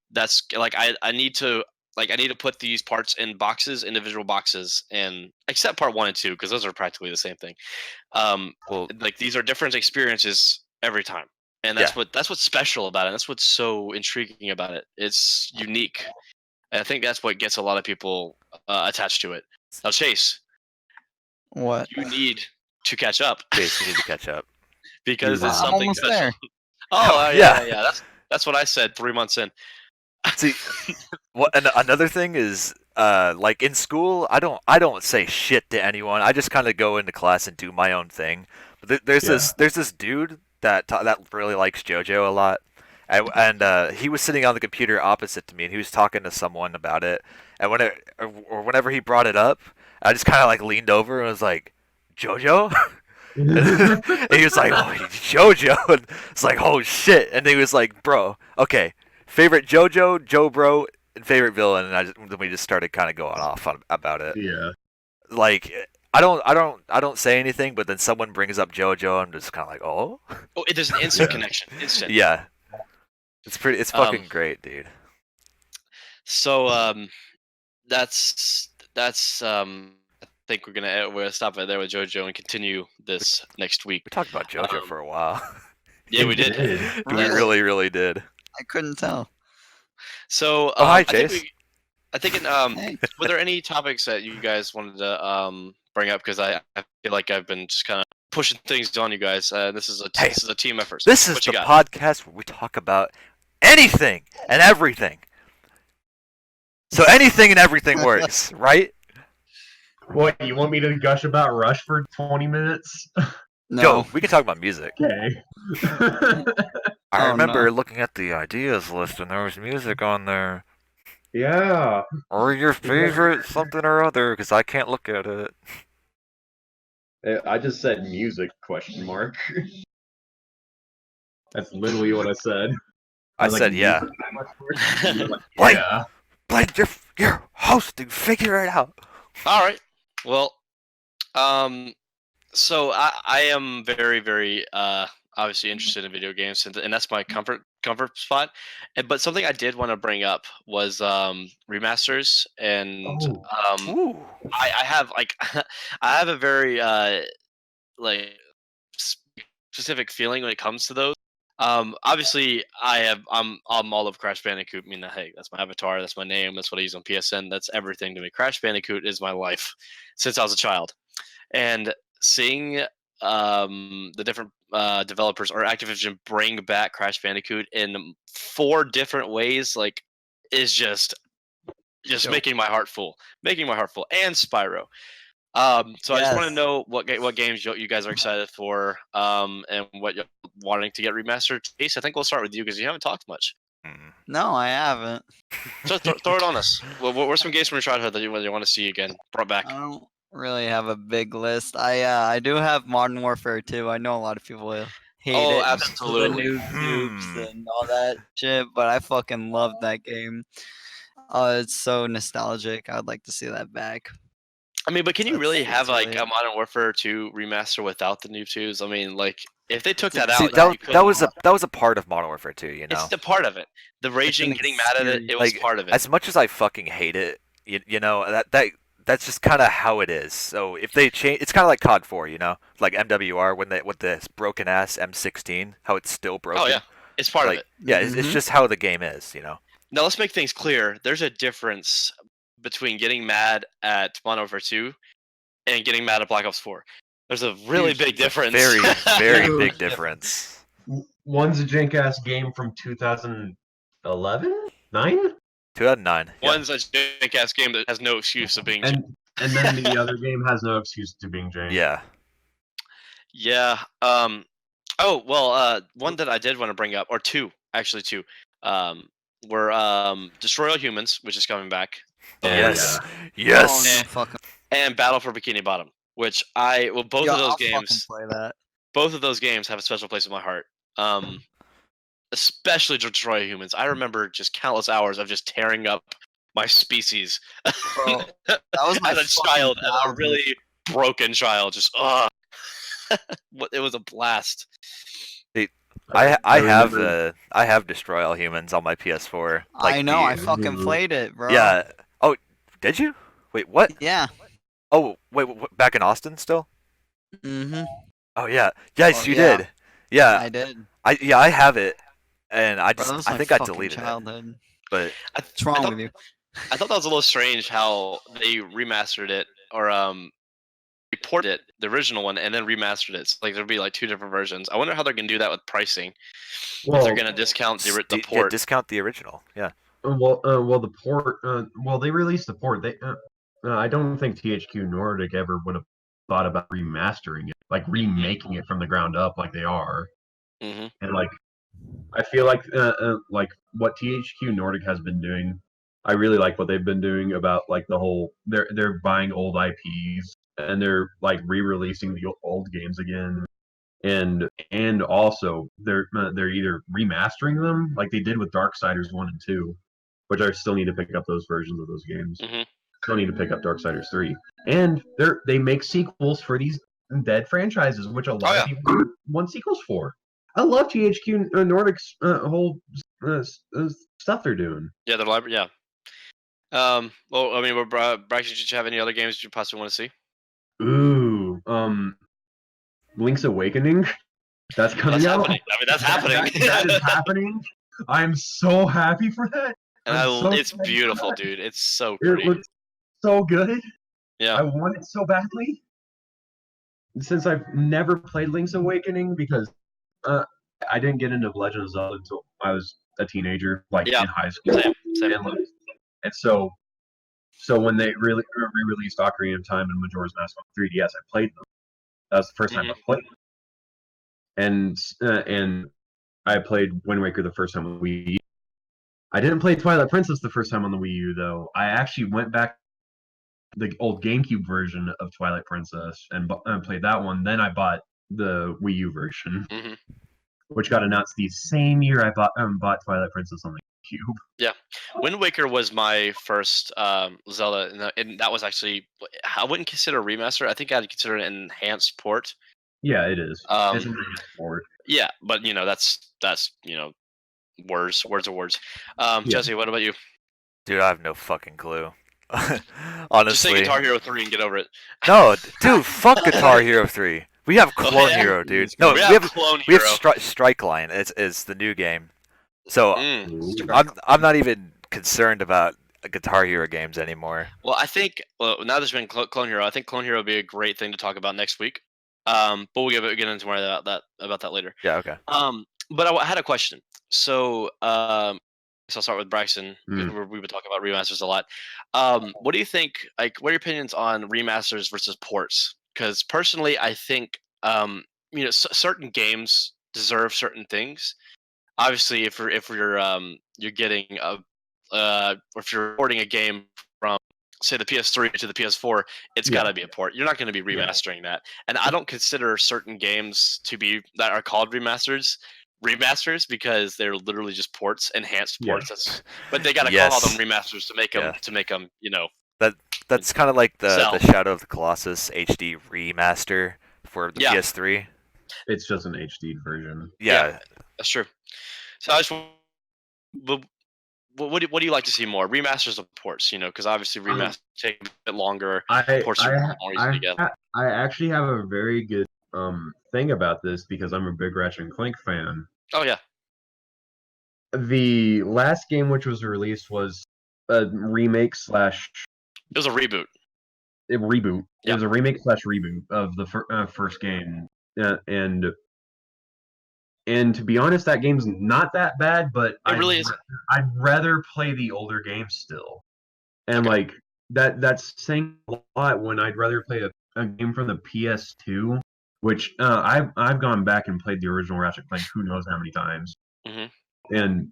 like I need to put these parts in boxes, individual boxes, and except part one and two because those are practically the same thing. Well, Like these are different experiences every time, and that's what's special about it. That's what's so intriguing about it. It's unique. And I think that's what gets a lot of people attached to it. Now, Chase, What? you need to catch up Chase, you need to catch up. because it's I'm something almost special. there. Oh, yeah. yeah. That's what I said 3 months in. See, and another thing is, like in school, I don't say shit to anyone. I just kind of go into class and do my own thing. But there's this dude that really likes JoJo a lot, and he was sitting on the computer opposite to me, and he was talking to someone about it. And whenever he brought it up, I just kind of like leaned over and was like, JoJo. And he was like, oh, JoJo. And it's like, oh shit. And he was like, bro, okay. Favorite JoJo, Joe Bro, and favorite villain, and then we just started kind of going off about it. Yeah. Like I don't say anything, but then someone brings up JoJo, I'm just kind of like, oh. Oh, there's an instant connection. Instant. Yeah. It's fucking great, dude. So that's I think we're gonna stop right there with JoJo and continue this next week. We talked about JoJo for a while. Yeah, we did. We really, really did. I couldn't tell. So hi, Chase. I think Hey. were there any topics that you guys wanted to bring up? Because I feel like I've been just kind of pushing things on you guys. This is a team effort. This is the podcast where we talk about anything and everything. So anything and everything works, right? What, you want me to gush about Rush for 20 minutes? No. Yo, we can talk about music. Okay. I Oh, remember no. looking at the ideas list and there was music on there. Yeah. Or your favorite something or other, because I can't look at it. I just said music, question mark. That's literally what I said. I was said, like, yeah. music? You're like, Blake! yeah. Blake, you're hosting. Figure it out. All right. Well, so I am very, very obviously interested in video games, and that's my comfort spot. But something I did want to bring up was remasters, and Ooh. I have like I have a very like specific feeling when it comes to those. Obviously, I'm all of Crash Bandicoot. I mean, hey, that's my avatar, that's my name, that's what I use on PSN, that's everything to me. Crash Bandicoot is my life since I was a child, and seeing the different developers or Activision bring back Crash Bandicoot in 4 different ways, like, is just making my heart full, and Spyro. So I just want to know what games you guys are excited for, and what you're wanting to get remastered. Ace, I think we'll start with you because you haven't talked much. No, I haven't. So throw it on us. What were some games from your childhood that you want to see again brought back? I don't really have a big list. I do have Modern Warfare 2. I know a lot of people hate Oh, it. absolutely. The noobs and all that shit, but I fucking love that game. It's so nostalgic. I'd like to see that back. I mean, but can you really have really like it. a Modern Warfare 2 remaster without the noob twos? I mean, like if they took that See, out, that was a part of Modern Warfare 2, you know. It's the part of it. The raging, an getting mad at it, it was Like, part of it. as much as I fucking hate it, you know, that's just kind of how it is. So if they change, it's kind of like COD 4, you know, like MWR with this broken ass M16, how it's still broken. Oh yeah, it's part of Like, it. yeah, it's just how the game is, you know. Now let's make things clear. There's a difference between getting mad at Modern Warfare 2 and getting mad at Black Ops 4. There's a really big difference. Very, very Huge big difference. One's a jank ass game from 2011? 9? 2009. Yeah. One's a jank-ass game that has no excuse of being. And then the other game has no excuse to being jank. Yeah. Yeah. Oh well. One that I did want to bring up, or two, actually two. Were Destroy All Humans, which is coming back. Yes. Yeah. Yes. Oh, no, fucking. And Battle for Bikini Bottom, which both Yo, of those I'll fucking games, play that. both of those games have a special place in my heart. Especially Destroy All Humans. I remember just countless hours of just tearing up my species. Bro, that was my as a child, as a really broken child. Just it was a blast. I have Destroy All Humans on my PS4. Like I know. I fucking played it, bro. Yeah. Oh, did you? Wait, what? Yeah. Oh, wait, back in Austin still? Mm-hmm. Oh yeah. Yes, Oh, you yeah. did. Yeah, I did. I have it, and I Bro, that was I my think I fucking deleted it. childhood. But I, What's I wrong thought with you? I thought that was a little strange how they remastered it, or they ported it, the original one, and then remastered it. So, like there'll be like two different versions. I wonder how they're gonna do that with pricing. If they're Well, gonna discount the yeah, port. discount the original. Yeah. well, the port. Well, they released the port. I don't think THQ Nordic ever would have thought about remastering it, like remaking it from the ground up, like they are. Hmm. And like, I feel like what THQ Nordic has been doing. I really like what they've been doing about like the whole. They're buying old IPs and they're like re-releasing the old games again. And also they're either remastering them like they did with Darksiders 1 and 2, which I still need to pick up those versions of those games. Hmm. Still need to pick up Darksiders 3. And they make sequels for these dead franchises, which a lot Oh of yeah. people want sequels for. I love THQ Nordic's whole stuff they're doing. Yeah, the library. Yeah. Well, I mean, Bryce, did you have any other games you possibly want to see? Ooh, Link's Awakening. That's That's coming out. happening. I mean, that's happening. That is happening. I'm so happy for that. And I'm so it's excited for beautiful, that. dude. It's so It pretty. looks so good. Yeah. I want it so badly. Since I've never played Link's Awakening because uh, I didn't get into Legend of Zelda until I was a teenager, like Yeah. in high school. Same. And so when they really re-released Ocarina of Time and Majora's Mask on 3DS, I played them. That was the first time Hmm. I played them. And I played Wind Waker the first time on Wii U. I didn't play Twilight Princess the first time on the Wii U though. I actually went back to the old GameCube version of Twilight Princess and played that one. Then I bought the Wii U version, Hmm. which got announced the same year I bought Twilight Princess on the GameCube. Yeah. Wind Waker was my first Zelda, and that was actually, I wouldn't consider a remaster. I think I'd consider it an enhanced port. Yeah, it is. It's Um, an enhanced port. yeah, but that's words are words. Yeah. Jesse, what about you? Dude, I have no fucking clue. Just say Honestly. Guitar Hero 3 and get over it. No, dude, fuck Guitar Hero 3. We have Oh, Clone yeah? Hero, dude. Jesus No, We we have have Clone we have Hero. Strike Line. It's the new game. So Mm. I'm not even concerned about Guitar Hero games anymore. Well, I think now there's been Clone Hero. I think Clone Hero would be a great thing to talk about next week. But we'll get into more about that later. Yeah, okay. But I had a question. So, so I'll start with Braxton. We've been talking about remasters a lot. What do you think? Like, what are your opinions on remasters versus ports? Because personally, I think certain games deserve certain things. Obviously, if you're getting if you're porting a game from say the PS3 to the PS4, it's Yeah. got to be a port. You're not going to be remastering that. And I don't consider certain games to be that are called remasters because they're literally just ports, enhanced Yeah. ports. But they got to call them Yes. remasters to make them That's kind of like the Sell. Shadow of the Colossus HD remaster for the Yeah. PS3. It's just an HD version. Yeah. That's true. So I just what do you like to see more, remasters or ports? Because obviously remasters take a bit longer. Ports are more easy to get. I actually have a very good thing about this because I'm a big Ratchet and Clank fan. Oh yeah. The last game which was released was a remake slash It was a reboot. reboot. It Yep. was a remake slash reboot of the first game, and to be honest, that game's not that bad. But It really is. I'd rather play the older game still, and Okay. like that's saying a lot when I'd rather play a game from the PS2, which I've gone back and played the original Ratchet Clank who knows how many times. Hmm. And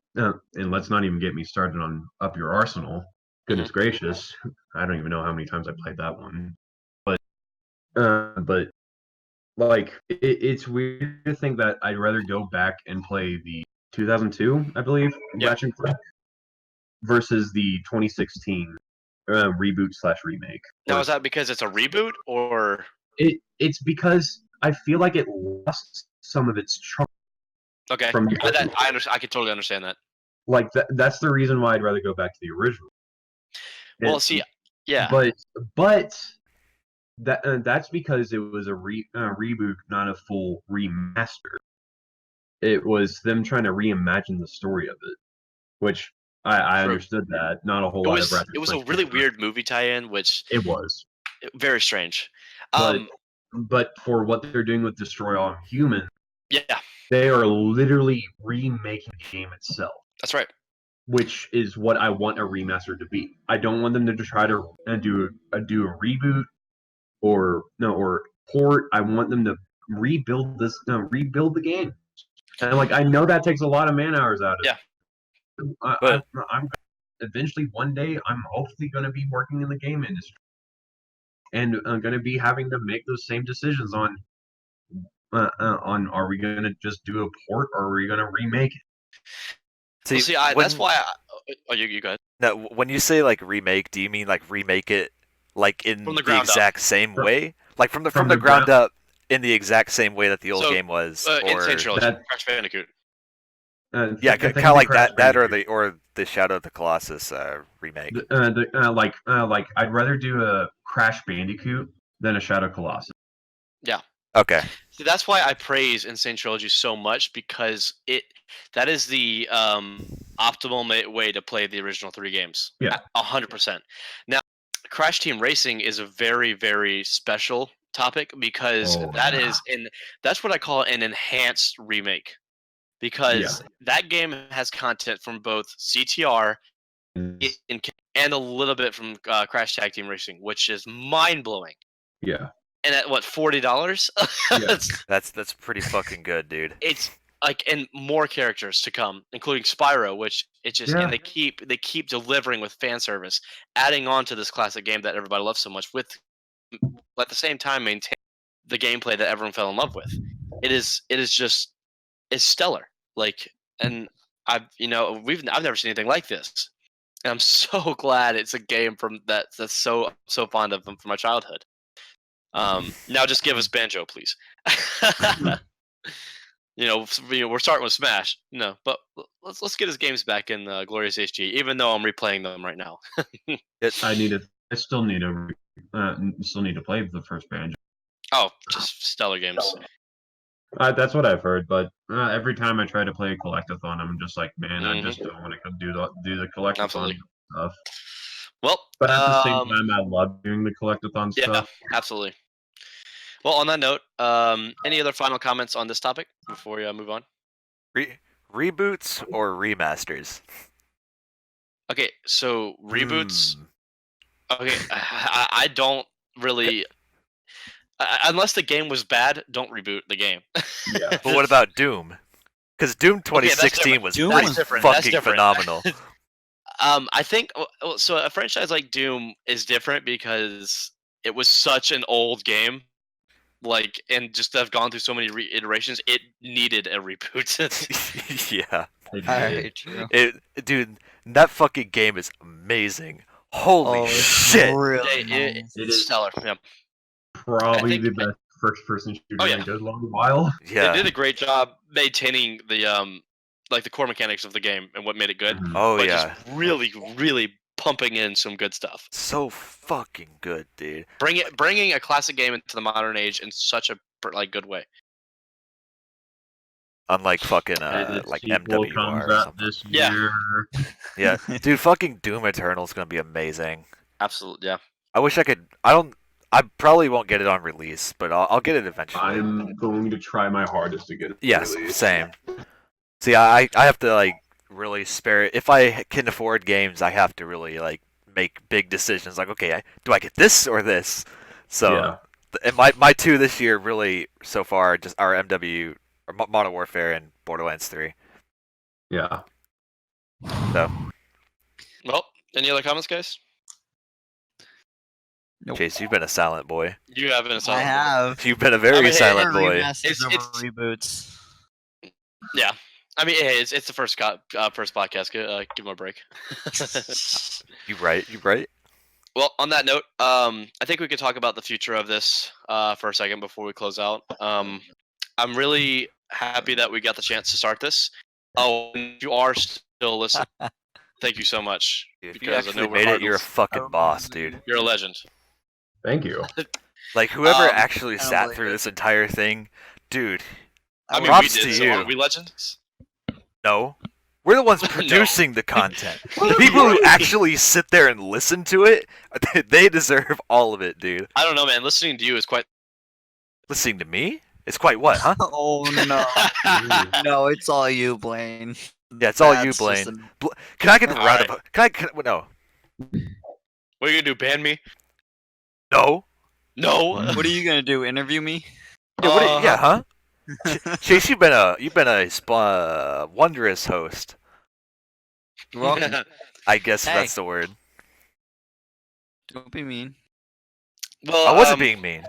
let's not even get me started on Up Your Arsenal. Goodness gracious, I don't even know how many times I played that one. But like it's weird to think that I'd rather go back and play the 2002, I believe, Yep. Ratchet and Clank versus the 2016 reboot slash remake. Now is that because it's a reboot or? It's because I feel like it lost some of its charm. Okay. From the original. I understand. I could totally understand that. Like that's the reason why I'd rather go back to the original. Well, see, yeah. But that's because it was a reboot, not a full remaster. it was them trying to reimagine the story of it, which I True. understood that. Not a whole It lot was of it was a reference really to weird movie tie-in, which it was, very strange. but for what they're doing with Destroy All Human, Yeah, they are literally remaking the game itself, that's right. which is what I want a remaster to be. I don't want them to try to do a reboot or port. I want them to rebuild the game. And like I know that takes a lot of man hours out of Yeah. it. But I'm eventually one day I'm hopefully going to be working in the game industry, and I'm going to be having to make those same decisions on are we going to just do a port or are we going to remake it? see, That's why. Oh, you guys now, when you say like remake, do you mean like remake it like in from the the ground up. exact same way, like from the From the ground up in the exact same way that the old So, game was, Insane or Trilogy, that- Crash Bandicoot. yeah, think kind of like Crash that, Bandicoot. or the Shadow of the Colossus remake. Like I'd rather do a Crash Bandicoot than a Shadow Colossus. Okay, See, that's why I praise Insane Trilogy so much, because that is the optimal way to play the original 3 games. Yeah. 100%. Now, Crash Team Racing is a very, very special topic, because that's what I call an enhanced remake, because that game has content from both CTR and a little bit from Crash Tag Team Racing, which is mind blowing. Yeah. And at what, $40? Yeah. that's pretty fucking good, dude. It's like, and more characters to come, including Spyro, which it just and they keep delivering with fan service, adding on to this classic game that everybody loves so much, with at the same time maintain the gameplay that everyone fell in love with. It is just, it's stellar. Like, and I've never seen anything like this. And I'm so glad it's a game from that's so fond of them from my childhood. Now just give us Banjo, please. We're starting with Smash. No, but let's get his games back in glorious HG, even though I'm replaying them right now. I still need to play the first Banjo. Oh, just stellar games. That's what I've heard, but every time I try to play a collectathon, I'm just like, man, I just don't want to do the collectathon Absolutely. stuff. Well, But at the same time, I love doing the collectathon yeah, stuff. absolutely. Well, on that note, any other final comments on this topic before we move on? Reboots or remasters? Okay, so reboots. Okay, I don't really. Unless the game was bad, don't reboot the game. Yeah. But what about Doom? Because Doom 2016 was Doom pretty was different. That's fucking different. phenomenal. I think so. A franchise like Doom is different because it was such an old game, like, and just have gone through so many iterations. It needed a reboot. Yeah. Alright, true. Dude, that fucking game is amazing. Holy it's shit! really It nice. is stellar. Yeah. Probably I think- the best first-person shooter Oh, in yeah. a good long while. Yeah. They did a great job maintaining the like the core mechanics of the game and what made it good. Oh but yeah. just really, really pumping in some good stuff. So fucking good, dude. Bringing a classic game into the modern age in such a good way. Unlike fucking And its like sequel MWR comes or out something. this Yeah. year. Yeah, dude, fucking Doom Eternal's gonna be amazing. Absolutely, yeah. I wish I could. I probably won't get it on release, but I'll get it eventually. I'm going to try my hardest to get it Yes, released. same. See, I have to like really spare it. If I can afford games, I have to really like make big decisions. Like, okay, do I get this or this? So, Yeah. and my two this year really so far just are MW or Modern Warfare and Borderlands 3. Yeah. So, Well, any other comments, guys? Nope. Chase, you've been a silent boy. You have been a I silent have. You've been a very hey, silent boy. Remasters over It's- reboots. Yeah. I mean, hey, it's the first podcast. Give him a break. You right. Well, on that note, I think we could talk about the future of this for a second before we close out. I'm really happy that we got the chance to start this. Oh, and if you are still listening, thank you so much. If you because I know actually we're made it, hard- you're a fucking boss, dude. You're a legend. Thank you. Like whoever Um, actually I don't sat believe through it. this entire thing, dude. I mean, Props we to did. So you. aren't we legends? No. We're the ones No. producing the content. The people who actually sit there and listen to it, they deserve all of it, dude. I don't know, man. Listening to you is quite. Listening to me? It's quite what, huh? Oh no, no, it's all you, Blaine. Yeah, it's all you, That's just Blaine. Can I get a round of... No. What are you gonna do? Ban me? No. No. What are you gonna do? Interview me? Yeah, huh? Chase, you've been a wondrous host. You're welcome. I guess Hey. that's the word. Don't be mean. Well, I wasn't being mean.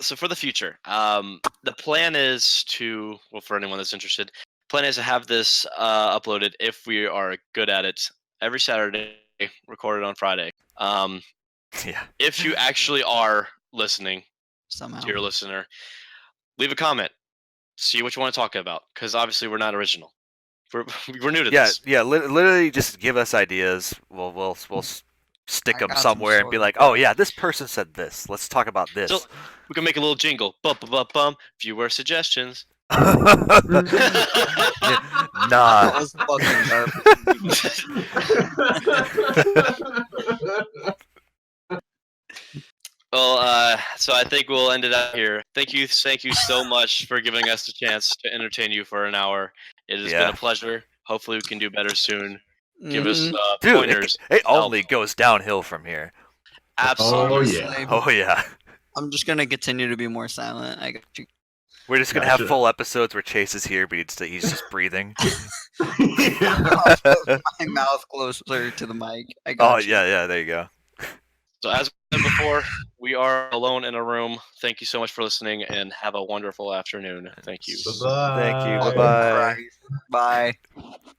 So for the future, the plan is to, well, for anyone that's interested, plan is to have this uploaded if we are good at it every Saturday, recorded on Friday. Yeah. If you actually are listening, Somehow. dear listener, leave a comment. See what you want to talk about, because obviously we're not original. We're new to this. Yeah. Literally, just give us ideas. We'll stick I them got some somewhere and be sort like, of- oh yeah, this person said this. Let's talk about this. So we can make a little jingle. Bum bum bum bum. Viewer suggestions. That Nah. was fucking garbage. Well, so I think we'll end it out here. Thank you so much for giving us the chance to entertain you for an hour. It has been Yeah. a pleasure. Hopefully, we can do better soon. Give us Mhm. Dude, pointers. it help. only goes downhill from here. Absolutely. Oh, yeah. Oh yeah. I'm just gonna continue to be more silent. I got you. We're just gonna have Gotcha. full episodes where Chase is here, but he's just breathing. Yeah. My mouth closer to the mic. I got Oh you. yeah, there you go. So as we said before, we are alone in a room. Thank you so much for listening, and have a wonderful afternoon. Thank you. Bye-bye. Thank you. Bye bye. Bye.